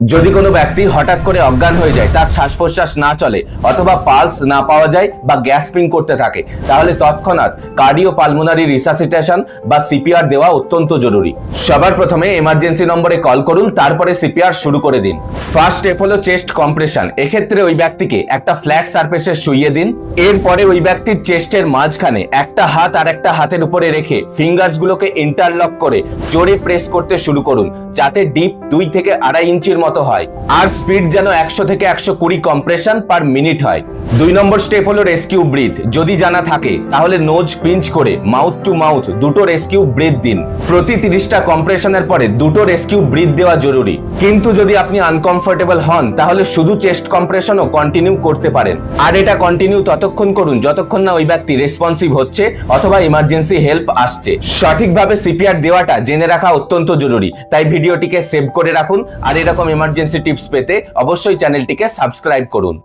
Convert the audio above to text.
যদি কোনো ব্যক্তি হঠাৎ করে অজ্ঞান হয়ে যায়, তার শ্বাস প্রশ্বাস না চলে অথবা পালস না পাওয়া যায় বা গ্যাসপিং করতে থাকে, তাহলে তৎক্ষণাৎ কার্ডিও পালমোনারি রিসাসিটেশন বা সিপিআর দেওয়া অত্যন্ত জরুরি। সবার প্রথমে এমার্জেন্সি নম্বরে কল করুন, তারপরে সিপিআর শুরু করে দিন। ফার্স্ট স্টেপ হলো চেস্ট কম্প্রেশন। এক্ষেত্রে ওই ব্যক্তিকে একটা ফ্ল্যাট সারফেসে শুইয়ে দিন। এরপরে ওই ব্যক্তির চেস্টের মাঝখানে একটা হাত আর একটা হাতের উপরে রেখে ফিঙ্গার্স গুলোকে ইন্টারলক করে জোরে প্রেস করতে শুরু করুন, যাতে ডিপ 2 থেকে 2.5 ইঞ্চির মতো হয়, আর স্পিড যেন 100 থেকে 120 কম্প্রেশন পার মিনিট হয়। 2 নম্বর স্টেপ হলো রেস্কিউ ব্রিথ। যদি জানা থাকে তাহলে নোজ পিঞ্চ করে মাউথ টু মাউথ 2টো রেস্কিউ ব্রিথ দিন। প্রতি 30টা কম্প্রেশনের পরে 2টো রেস্কিউ ব্রিথ দেওয়া জরুরি। কিন্তু যদি আপনি আনকমফোর্টেবল হন, তাহলে শুধু চেস্ট কম্প্রেশনও কন্টিনিউ করতে পারেন, আর এটা কন্টিনিউ ততক্ষণ করুন যতক্ষণ না ওই ব্যক্তি রেসপন্সিভ হচ্ছে অথবা ইমার্জেন্সি হেল্প আসছে। সঠিকভাবে সিপিআর দেওয়াটা জেনে রাখা অত্যন্ত জরুরি, তাই ভিডিওটিকে সেভ করে রাখুন। আর এরকম ইমার্জেন্সি টিপস পেতে অবশ্যই চ্যানেলটিকে সাবস্ক্রাইব করুন।